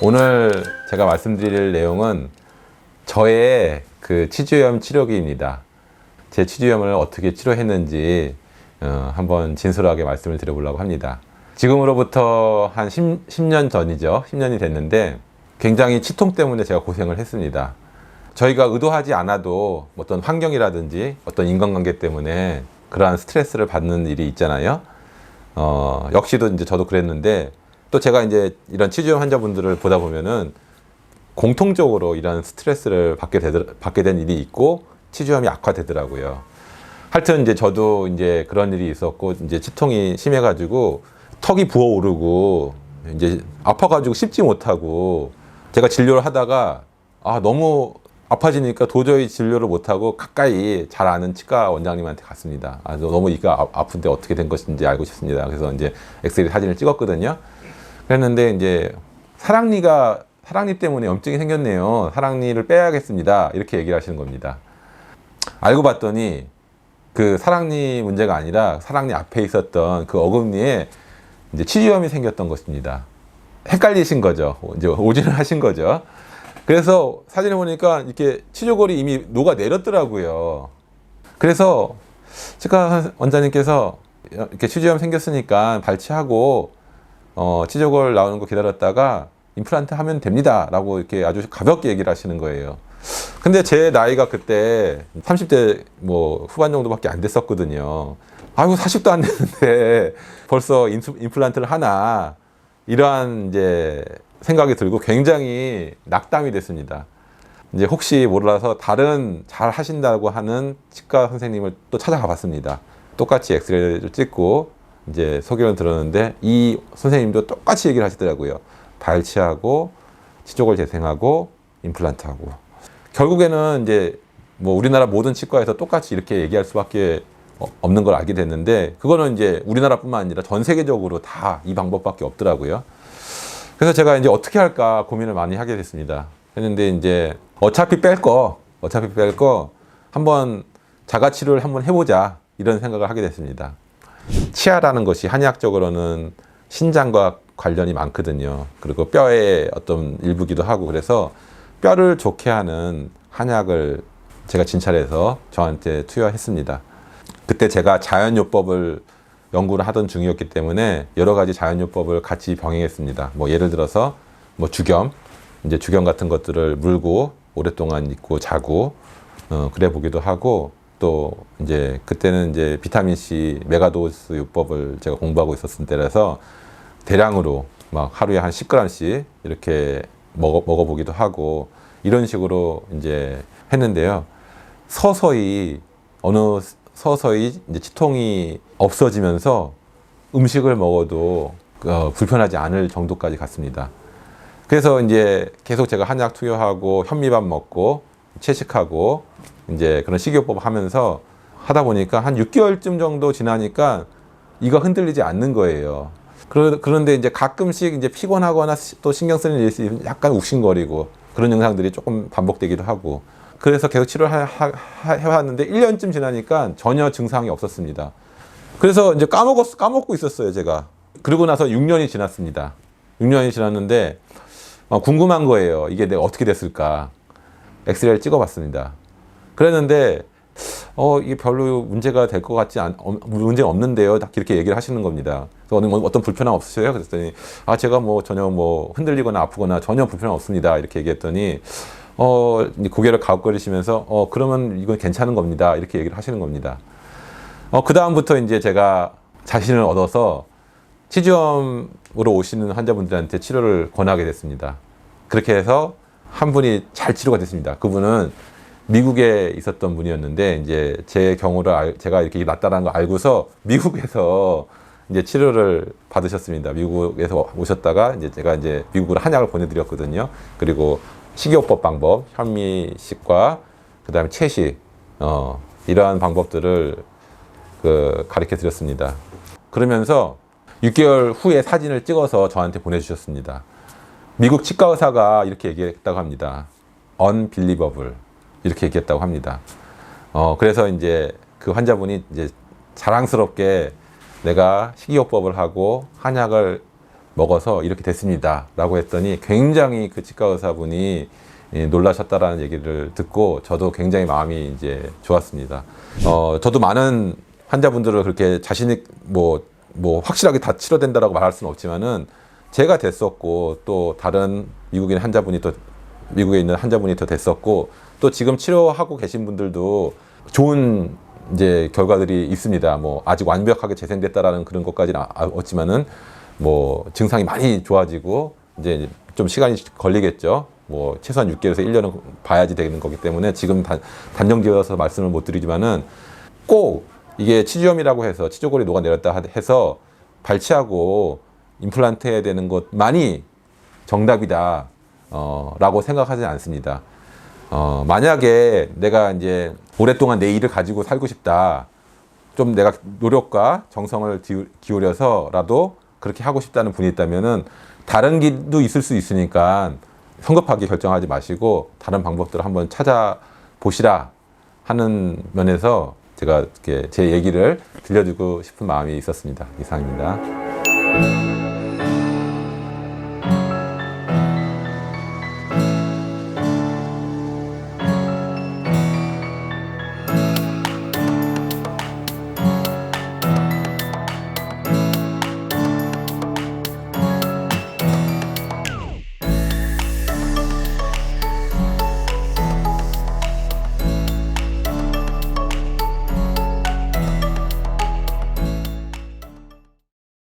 오늘 제가 말씀드릴 내용은 저의 그 치주염 치료기입니다. 제 치주염을 어떻게 치료했는지 한번 진솔하게 말씀을 드려보려고 합니다. 지금으로부터 한 10년 전이죠. 10년이 됐는데 굉장히 치통 때문에 제가 고생을 했습니다. 저희가 의도하지 않아도 어떤 환경이라든지 어떤 인간관계 때문에 그러한 스트레스를 받는 일이 있잖아요. 역시도 이제 저도 그랬는데 또 제가 이제 이런 치주염 환자분들을 보다 보면은 공통적으로 이런 스트레스를 받게 된 일이 있고 치주염이 악화되더라고요. 하여튼 이제 저도 이제 그런 일이 있었고 이제 치통이 심해가지고 턱이 부어오르고 이제 아파가지고 씹지 못하고 제가 진료를 하다가 너무 아파지니까 도저히 진료를 못하고 가까이 잘 아는 치과 원장님한테 갔습니다. 너무 이가 아픈데 어떻게 된 것인지 알고 싶습니다. 그래서 이제 엑스레이 사진을 찍었거든요. 그랬는데 이제 사랑니 때문에 염증이 생겼네요. 사랑니를 빼야겠습니다. 이렇게 얘기를 하시는 겁니다. 알고 봤더니 그 사랑니 문제가 아니라 사랑니 앞에 있었던 그 어금니에 이제 치주염이 생겼던 것입니다. 헷갈리신 거죠. 이제 오진을 하신 거죠. 그래서 사진을 보니까 이렇게 치조골이 이미 녹아내렸더라고요. 그래서 치과 원장님께서 이렇게 치주염 생겼으니까 발치하고 치조골 나오는 거 기다렸다가 임플란트 하면 됩니다 라고 이렇게 아주 가볍게 얘기를 하시는 거예요. 근데 제 나이가 그때 30대 뭐 후반 정도밖에 안 됐었거든요. 아이고 40도 안 됐는데 벌써 임플란트를 하나, 이러한 이제 생각이 들고 굉장히 낙담이 됐습니다. 이제 혹시 몰라서 다른 잘 하신다고 하는 치과 선생님을 또 찾아가 봤습니다. 똑같이 엑스레이를 찍고 이제 소견을 들었는데 이 선생님도 똑같이 얘기를 하시더라고요. 발치하고 치조골 재생하고 임플란트하고. 결국에는 이제 뭐 우리나라 모든 치과에서 똑같이 이렇게 얘기할 수밖에 없는 걸 알게 됐는데, 그거는 이제 우리나라뿐만 아니라 전 세계적으로 다 이 방법밖에 없더라고요. 그래서 제가 이제 어떻게 할까 고민을 많이 하게 됐습니다. 했는데 이제 어차피 뺄 거 한번 자가치료를 한번 해보자, 이런 생각을 하게 됐습니다. 치아라는 것이 한의학적으로는 신장과 관련이 많거든요. 그리고 뼈의 어떤 일부기도 하고, 그래서 뼈를 좋게 하는 한약을 제가 진찰해서 저한테 투여했습니다. 그때 제가 자연요법을 연구를 하던 중이었기 때문에 여러 가지 자연요법을 같이 병행했습니다. 뭐 예를 들어서 뭐 주겸 같은 것들을 물고 오랫동안 입고 자고 그래 보기도 하고, 또 이제 그때는 이제 비타민C 메가도스 요법을 제가 공부하고 있었을 때라서 대량으로 막 하루에 한 10g씩 이렇게 먹어보기도 하고, 이런 식으로 이제 했는데요. 서서히 이제 치통이 없어지면서 음식을 먹어도 불편하지 않을 정도까지 갔습니다. 그래서 이제 계속 제가 한약 투여하고 현미밥 먹고 채식하고 이제 그런 식이요법 하면서 하다 보니까 한 6개월쯤 정도 지나니까 이가 흔들리지 않는 거예요. 그런데 이제 가끔씩 이제 피곤하거나 또 신경 쓰는 일이 있으면 약간 욱신거리고 그런 증상들이 조금 반복되기도 하고, 그래서 계속 치료를 해왔는데 1년쯤 지나니까 전혀 증상이 없었습니다. 그래서 이제 까먹고 있었어요, 제가. 그러고 나서 6년이 지났습니다. 6년이 지났는데 궁금한 거예요. 이게 내가 어떻게 됐을까? 엑스레이를 찍어봤습니다. 그랬는데 이게 별로 문제가 될 것 같지 문제가 없는데요. 딱 이렇게 얘기를 하시는 겁니다. 그래서 어떤 불편함 없으세요? 그랬더니 제가 뭐 전혀 뭐 흔들리거나 아프거나 전혀 불편함 없습니다. 이렇게 얘기했더니 고개를 가웃거리시면서 그러면 이건 괜찮은 겁니다. 이렇게 얘기를 하시는 겁니다. 그 다음부터 이제 제가 자신을 얻어서 치주염으로 오시는 환자분들한테 치료를 권하게 됐습니다. 그렇게 해서 한 분이 잘 치료가 됐습니다. 그분은 미국에 있었던 분이었는데 이제 제 경우를 제가 이렇게 낫다라는 걸 알고서 미국에서 이제 치료를 받으셨습니다. 미국에서 오셨다가 이제 제가 이제 미국으로 한약을 보내드렸거든요. 그리고 식이요법 방법, 현미식과 그다음에 채식, 이러한 방법들을 가르쳐 드렸습니다. 그러면서 6개월 후에 사진을 찍어서 저한테 보내주셨습니다. 미국 치과 의사가 이렇게 얘기했다고 합니다. unbelievable 이렇게 얘기했다고 합니다. 그래서 이제 그 환자분이 이제 자랑스럽게 내가 식이요법을 하고 한약을 먹어서 이렇게 됐습니다 라고 했더니 굉장히 그 치과 의사분이 놀라셨다라는 얘기를 듣고 저도 굉장히 마음이 이제 좋았습니다. 저도 많은 환자분들을 그렇게 자신이 뭐 확실하게 다 치료된다라고 말할 수는 없지만은 제가 됐었고 또 다른 미국에 있는 환자분이 더 됐었고 또 지금 치료하고 계신 분들도 좋은 이제 결과들이 있습니다. 뭐 아직 완벽하게 재생됐다라는 그런 것까지는 없지만은 뭐 증상이 많이 좋아지고 이제 좀 시간이 걸리겠죠. 뭐 최소한 6개월에서 1년은 봐야지 되는 거기 때문에 지금 단정지어서 말씀을 못 드리지만은 꼭 이게 치주염이라고 해서 치조골이 녹아내렸다 해서 발치하고 임플란트 해야 되는 것만이 정답이다 라고 생각하지 않습니다. 만약에 내가 이제 오랫동안 내 일을 가지고 살고 싶다, 좀 내가 노력과 정성을 기울여서라도 그렇게 하고 싶다는 분이 있다면은 다른 길도 있을 수 있으니까 성급하게 결정하지 마시고 다른 방법들을 한번 찾아보시라 하는 면에서 제가 이렇게 제 얘기를 들려주고 싶은 마음이 있었습니다. 이상입니다.